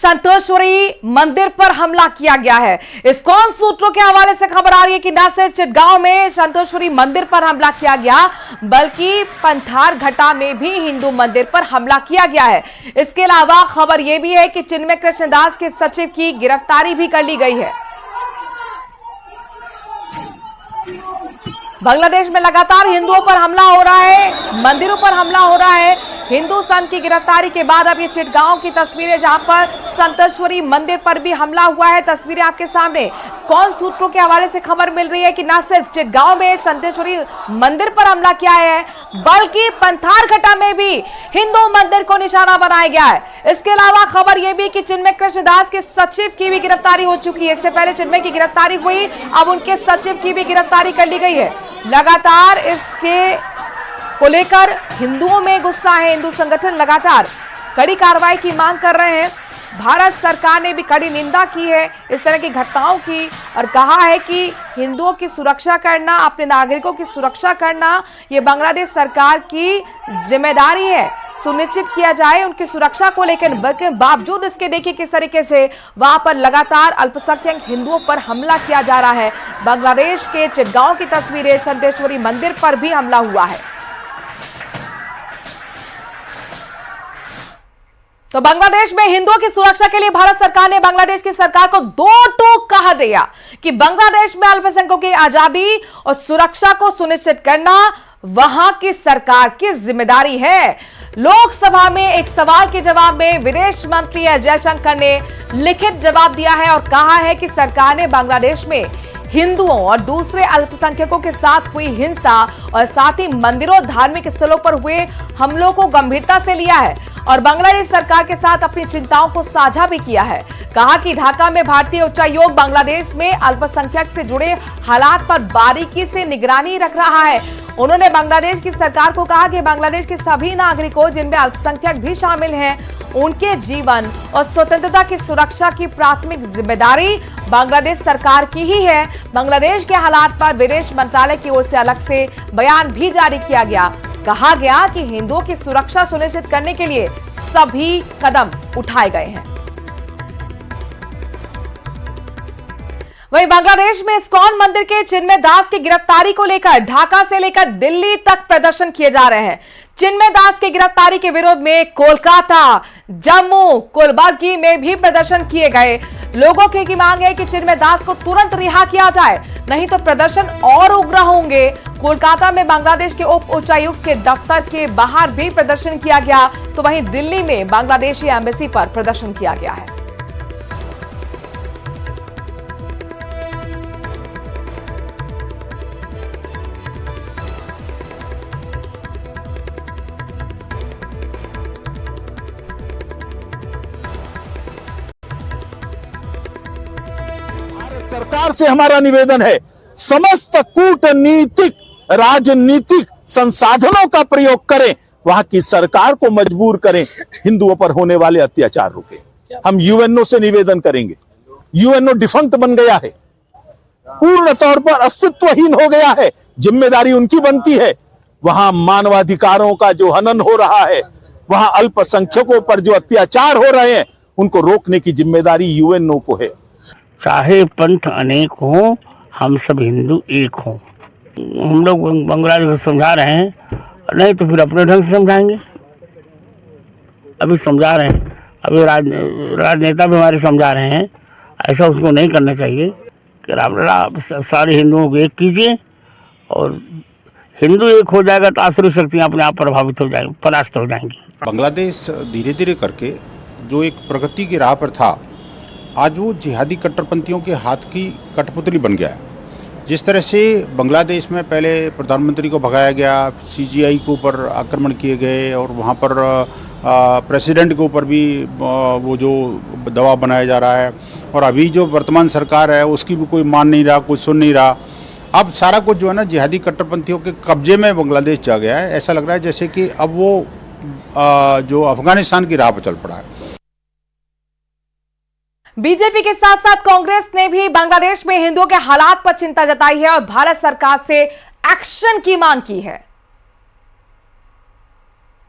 संतोषपुरी मंदिर पर हमला किया गया है। इस्कॉन सूत्रों के हवाले से खबर आ रही है कि न सिर्फ चिटगांव में संतोषपुरी मंदिर पर हमला किया गया, बल्कि पंथार घाटा में भी हिंदू मंदिर पर हमला किया गया है। इसके अलावा खबर यह भी है कि चिन्मय कृष्णदास के सचिव की गिरफ्तारी भी कर ली गई है। बांग्लादेश में लगातार हिंदुओं पर हमला हो रहा है, मंदिरों पर हमला हो रहा है। हिंदू संत की गिरफ्तारी के बाद अब ये चिटगांव की तस्वीरें, जहां पर संतोषपुरी मंदिर पर भी हमला हुआ है, तस्वीरें आपके सामने। इस्कॉन सूत्रों के हवाले से खबर मिल रही है कि न सिर्फ चिटगांव में संतोषपुरी मंदिर पर हमला किया है, बल्कि पंथार घाटा में भी हिंदू मंदिर को निशाना बनाया गया है। इसके अलावा खबर यह भी कि चिन्मय कृष्णदास के सचिव की भी गिरफ्तारी हो चुकी है। इससे पहले चिन्मय की गिरफ्तारी हुई, अब उनके सचिव की भी गिरफ्तारी कर ली गई है। लगातार इसके को लेकर हिंदुओं में गुस्सा है। हिंदू संगठन लगातार कड़ी कार्रवाई की मांग कर रहे हैं। भारत सरकार ने भी कड़ी निंदा की है इस तरह की घटनाओं की और कहा है कि हिंदुओं की सुरक्षा करना, अपने नागरिकों की सुरक्षा करना, ये बांग्लादेश सरकार की जिम्मेदारी है। सुनिश्चित किया जाए उनकी सुरक्षा को, लेकिन बावजूद इसके देखिए किस तरीके से वहां पर लगातार अल्पसंख्यक हिंदुओं पर हमला किया जा रहा है। बांग्लादेश के चिटगांव की तस्वीरें, संतोषपुरी मंदिर पर भी हमला हुआ है। तो बांग्लादेश में हिंदुओं की सुरक्षा के लिए भारत सरकार ने बांग्लादेश की सरकार को दो टूक कहा दिया कि बांग्लादेश में अल्पसंख्यकों की आजादी और सुरक्षा को सुनिश्चित करना वहां की सरकार की जिम्मेदारी है। लोकसभा में एक सवाल के जवाब में विदेश मंत्री एस जयशंकर ने लिखित जवाब दिया है और कहा है कि सरकार ने बांग्लादेश में हिंदुओं और दूसरे अल्पसंख्यकों के साथ हुई हिंसा और साथ ही मंदिरों, धार्मिक स्थलों पर हुए हमलों को गंभीरता से लिया है और बांग्लादेश सरकार के साथ अपनी चिंताओं को साझा भी किया है। कहा कि ढाका में भारतीय उच्चायोग बांग्लादेश में अल्पसंख्यक से जुड़े हालात पर बारीकी से निगरानी रख रहा है। उन्होंने बांग्लादेश की सरकार को कहा कि बांग्लादेश के सभी नागरिकों, जिनमें अल्पसंख्यक भी शामिल हैं, उनके जीवन और स्वतंत्रता की सुरक्षा की प्राथमिक जिम्मेदारी बांग्लादेश सरकार की ही है। बांग्लादेश के हालात पर विदेश मंत्रालय की ओर से अलग से बयान भी जारी किया गया। कहा गया कि हिंदुओं की सुरक्षा सुनिश्चित करने के लिए सभी कदम उठाए गए हैं। वहीं बांग्लादेश में इस्कॉन मंदिर के चिन्मय दास की गिरफ्तारी को लेकर ढाका से लेकर दिल्ली तक प्रदर्शन किए जा रहे हैं। चिन्मय दास की गिरफ्तारी के विरोध में कोलकाता, जम्मू, कुलबर्गी में भी प्रदर्शन किए गए। लोगों की मांग है कि चिन्मय दास को तुरंत रिहा किया जाए, नहीं तो प्रदर्शन और उग्र होंगे। कोलकाता में बांग्लादेश के उप उच्चायुक्त के दफ्तर के बाहर भी प्रदर्शन किया गया, तो वहीं दिल्ली में बांग्लादेशी एम्बेसी पर प्रदर्शन किया गया है। सरकार से हमारा निवेदन है, समस्त कूटनीतिक राजनीतिक संसाधनों का प्रयोग करें, वहां की सरकार को मजबूर करें हिंदुओं पर होने वाले अत्याचार रोके। हम यूएनओ से निवेदन करेंगे। यूएनओ डिफंक्ट बन गया है, पूर्ण तौर पर अस्तित्वहीन हो गया है। जिम्मेदारी उनकी बनती है। वहां मानवाधिकारों का जो हनन हो रहा है, वहां अल्पसंख्यकों पर जो अत्याचार हो रहे हैं, उनको रोकने की जिम्मेदारी यूएनओ को है। चाहे पंथ अनेक हो, हम सब हिंदू एक हो। हम लोग बांग्लादेश को समझा रहे हैं, नहीं तो फिर अपने ढंग से समझाएंगे। अभी समझा रहे हैं, अभी राजनेता भी हमारे समझा रहे हैं। ऐसा उसको नहीं करना चाहिए कि आप सारे हिंदुओं को एक कीजिए, और हिंदू एक हो जाएगा तो आसुरी शक्तियाँ अपने आप प्रभावित हो जाएंगी, परास्त हो जाएंगी। बांग्लादेश धीरे धीरे करके जो एक प्रगति की राह पर था, आज वो जिहादी कट्टरपंथियों के हाथ की कठपुतली बन गया है। जिस तरह से बांग्लादेश में पहले प्रधानमंत्री को भगाया गया, सीजीआई के ऊपर आक्रमण किए गए और वहाँ पर प्रेसिडेंट के ऊपर भी वो जो दबाव बनाया जा रहा है, और अभी जो वर्तमान सरकार है उसकी भी कोई मान नहीं रहा, कुछ सुन नहीं रहा। अब सारा कुछ जो है ना जिहादी कट्टरपंथियों के कब्जे में बांग्लादेश जा गया है। ऐसा लग रहा है जैसे कि अब वो जो अफगानिस्तान की राह पर चल पड़ा है। बीजेपी के साथ साथ कांग्रेस ने भी बांग्लादेश में हिंदुओं के हालात पर चिंता जताई है और भारत सरकार से एक्शन की मांग की है।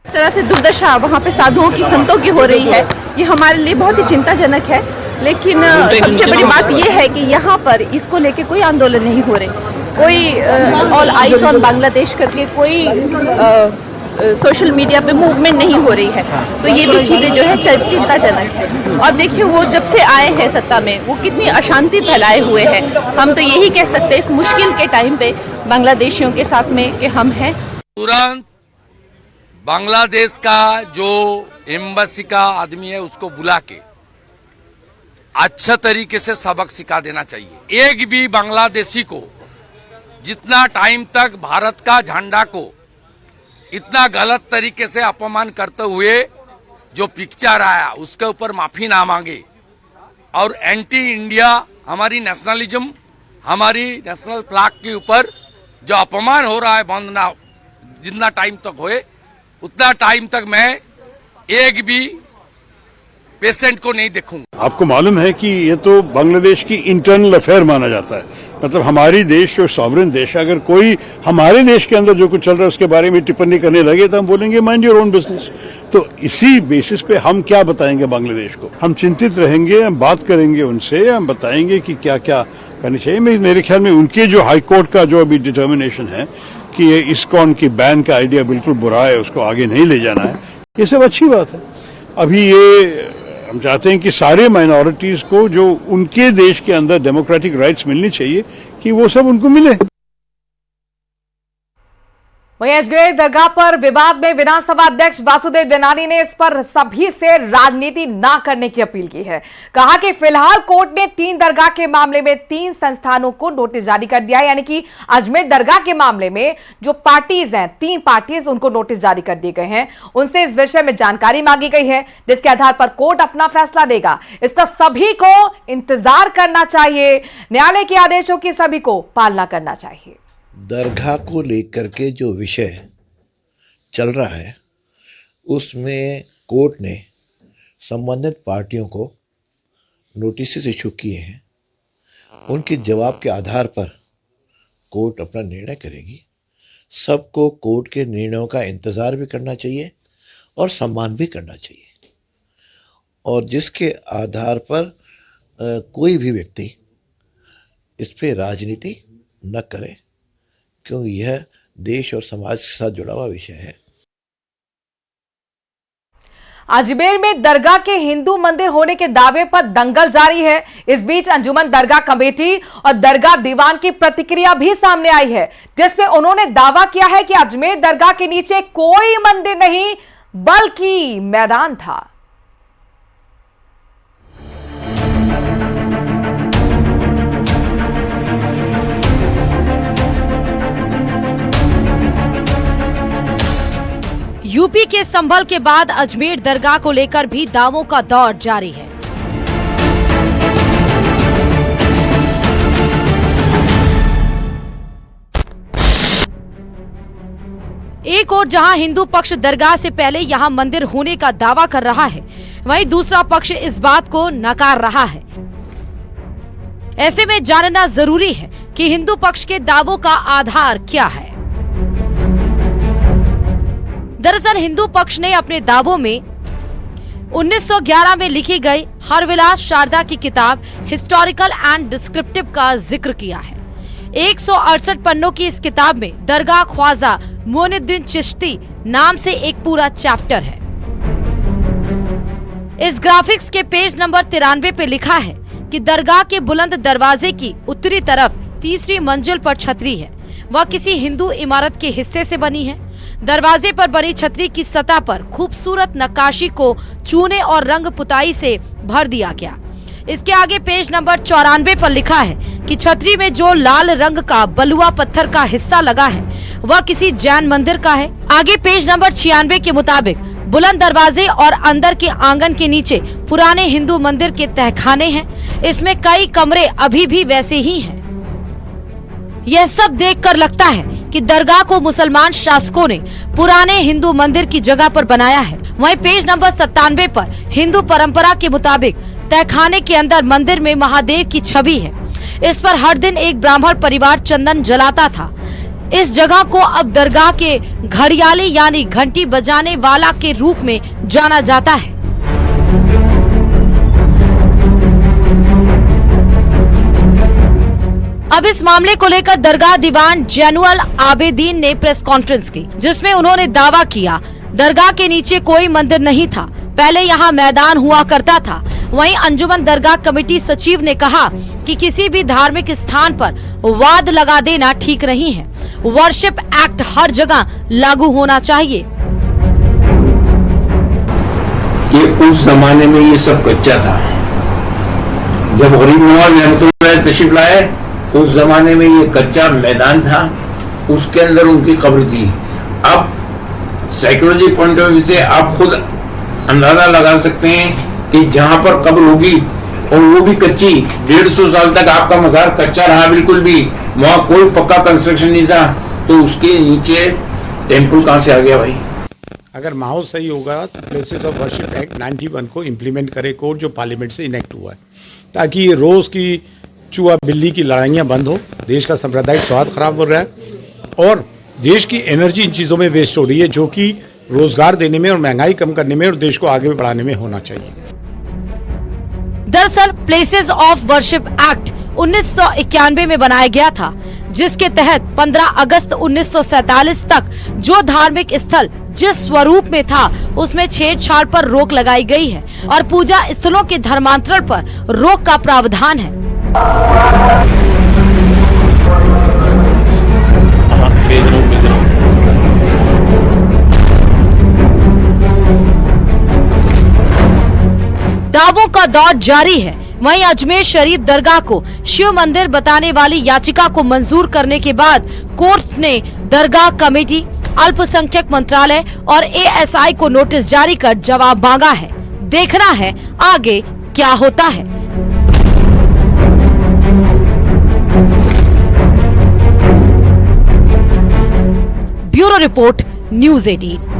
इस तरह से दुर्दशा वहाँ पे साधुओं की, संतों की हो रही है, ये हमारे लिए बहुत ही चिंताजनक है। लेकिन सबसे बड़ी बात ये है कि यहाँ पर इसको लेके कोई आंदोलन नहीं हो रहे, कोई ऑल आइज ऑन बांग्लादेश करके कोई सोशल मीडिया पे मूवमेंट नहीं हो रही है। तो ये भी चीज़ें जो है चिंताजनक है। और देखिए वो जब से आए हैं सत्ता में वो कितनी अशांति फैलाए हुए हैं। हम तो यही कह सकते हैं इस मुश्किल के टाइम पे बांग्लादेशियों के साथ में कि हम हैं। तुरंत बांग्लादेश का जो एम्बेसी का आदमी है उसको बुला के अच्छा तरीके से सबक सिखा देना चाहिए। एक भी बांग्लादेशी को जितना टाइम तक भारत का झंडा को इतना गलत तरीके से अपमान करते हुए जो पिक्चर आया उसके ऊपर माफी ना मांगे और एंटी इंडिया हमारी नेशनलिज्म, हमारी नेशनल फ्लैग के ऊपर जो अपमान हो रहा है बंद ना जितना टाइम तक होए उतना टाइम तक मैं एक भी पेशेंट को नहीं देखूंगा। आपको मालूम है कि ये तो बांग्लादेश की इंटरनल अफेयर माना जाता है, मतलब हमारी देश जो सॉवरेन देश है, अगर कोई हमारे देश के अंदर जो कुछ चल रहा है उसके बारे में टिप्पणी करने लगे तो हम बोलेंगे माइंड योर ओन बिजनेस। तो इसी बेसिस पे हम क्या बताएंगे बांग्लादेश को? हम चिंतित रहेंगे, हम बात करेंगे उनसे, हम बताएंगे कि क्या क्या करनी चाहिए। मेरे ख्याल में उनके जो हाईकोर्ट का जो अभी डिटर्मिनेशन है कि ये इस्कॉन की बैन का आइडिया बिल्कुल बुरा है, उसको आगे नहीं ले जाना है, ये सब अच्छी बात है। अभी ये हम चाहते हैं कि सारे माइनॉरिटीज को जो उनके देश के अंदर डेमोक्रेटिक राइट्स मिलनी चाहिए कि वो सब उनको मिले। वहीं अजमेर दरगाह पर विवाद में विधानसभा अध्यक्ष वासुदेव देवनानी ने इस पर सभी से राजनीति ना करने की अपील की है। कहा कि फिलहाल कोर्ट ने 3 दरगाह के मामले में 3 संस्थानों को नोटिस जारी कर दिया है, यानी कि अजमेर दरगाह के मामले में जो पार्टीज हैं 3 पार्टीज उनको नोटिस जारी कर दिए गए हैं। उनसे इस विषय में जानकारी मांगी गई है जिसके आधार पर कोर्ट अपना फैसला देगा। इसका सभी को इंतजार करना चाहिए, न्यायालय के आदेशों की सभी को पालना करना चाहिए। दरगाह को लेकर के जो विषय चल रहा है उसमें कोर्ट ने संबंधित पार्टियों को नोटिस इशू किए हैं। उनके जवाब के आधार पर कोर्ट अपना निर्णय करेगी। सबको कोर्ट के निर्णयों का इंतज़ार भी करना चाहिए और सम्मान भी करना चाहिए, और जिसके आधार पर कोई भी व्यक्ति इस पे राजनीति न करे, क्योंकि यह देश और समाज के साथ जुड़ा हुआ विषय है। अजमेर में दरगाह के हिंदू मंदिर होने के दावे पर दंगल जारी है। इस बीच अंजुमन दरगाह कमेटी और दरगाह दीवान की प्रतिक्रिया भी सामने आई है, जिसमें उन्होंने दावा किया है कि अजमेर दरगाह के नीचे कोई मंदिर नहीं बल्कि मैदान था। यूपी के संभल के बाद अजमेर दरगाह को लेकर भी दावों का दौर जारी है। एक और जहां हिंदू पक्ष दरगाह से पहले यहां मंदिर होने का दावा कर रहा है, वहीं दूसरा पक्ष इस बात को नकार रहा है। ऐसे में जानना जरूरी है कि हिंदू पक्ष के दावों का आधार क्या है। दरअसल हिंदू पक्ष ने अपने दावों में 1911 में लिखी गई हरविलास शारदा की किताब हिस्टोरिकल एंड डिस्क्रिप्टिव का जिक्र किया है। 168 पन्नों की इस किताब में दरगाह ख्वाजा मोइनुद्दीन चिश्ती नाम से एक पूरा चैप्टर है। इस ग्राफिक्स के पेज नंबर 93 पे लिखा है कि दरगाह के बुलंद दरवाजे की उत्तरी तरफ 3री मंजिल पर छतरी है। वह किसी हिंदू इमारत के हिस्से से बनी है। दरवाजे पर बनी छतरी की सतह पर खूबसूरत नक्काशी को चूने और रंग पुताई से भर दिया गया। इसके आगे पेज नंबर 94 पर लिखा है कि छतरी में जो लाल रंग का बलुआ पत्थर का हिस्सा लगा है वह किसी जैन मंदिर का है। आगे पेज नंबर 96 के मुताबिक बुलंद दरवाजे और अंदर के आंगन के नीचे पुराने हिंदू मंदिर के तहखाने हैं। इसमें कई कमरे अभी भी वैसे ही हैं। यह सब देखकर लगता है कि दरगाह को मुसलमान शासकों ने पुराने हिंदू मंदिर की जगह पर बनाया है। वहीं पेज नंबर 97 पर हिंदू परंपरा के मुताबिक तहखाने के अंदर मंदिर में महादेव की छवि है। इस पर हर दिन एक ब्राह्मण परिवार चंदन जलाता था। इस जगह को अब दरगाह के घड़ियाली यानी घंटी बजाने वाला के रूप में जाना जाता है। अब इस मामले को लेकर दरगाह दीवान जैनुअल आबेदीन ने प्रेस कॉन्फ्रेंस की, जिसमें उन्होंने दावा किया दरगाह के नीचे कोई मंदिर नहीं था, पहले यहाँ मैदान हुआ करता था। वहीं अंजुमन दरगाह कमेटी सचिव ने कहा कि किसी भी धार्मिक स्थान पर वाद लगा देना ठीक नहीं है। वर्शिप एक्ट हर जगह लागू होना चाहिए। कि उस जमाने में ये सब कच्चा था। जब गरीब नवाज रहमतुल्लाह तशरीफ लाए, उस जमाने में ये कच्चा मैदान था, उसके अंदर उनकी कब्र थी। अब साइकोलॉजी पॉइंट ऑफ व्यू से आप खुद अंदाजा लगा सकते हैं कि जहां पर कब्र होगी और वो भी कच्ची, 150 साल तक आपका मजार कच्चा रहा, बिल्कुल भी वहां कोई पक्का कंस्ट्रक्शन नहीं था, तो उसके नीचे टेम्पल कहां से आ गया भाई? अगर माहौल सही होगा तो प्लेसेस ऑफ वर्शिप एक्ट 91 को इम्प्लीमेंट करे कोर्ट, जो पार्लियामेंट से इनेक्ट हुआ है, ताकि ये रोज की चूहा बिल्ली की लड़ाइयाँ बंद हो। देश का सांप्रदायिक स्वाद खराब हो रहा है और देश की एनर्जी इन चीज़ों में वेस्ट हो रही है, जो कि रोजगार देने में और महंगाई कम करने में और देश को आगे बढ़ाने में होना चाहिए। दरअसल प्लेसेस ऑफ वर्शिप एक्ट 1991 में बनाया गया था, जिसके तहत 15 अगस्त 1947 तक जो धार्मिक स्थल जिस स्वरूप में था उसमें छेड़छाड़ पर रोक लगाई गई है और पूजा स्थलों के धर्मांतरण पर रोक का प्रावधान है। दावों का दौर जारी है। वहीं अजमेर शरीफ दरगाह को शिव मंदिर बताने वाली याचिका को मंजूर करने के बाद कोर्ट ने दरगाह कमेटी, अल्पसंख्यक मंत्रालय और एएसआई को नोटिस जारी कर जवाब मांगा है। देखना है आगे क्या होता है। Bureau report, news 18।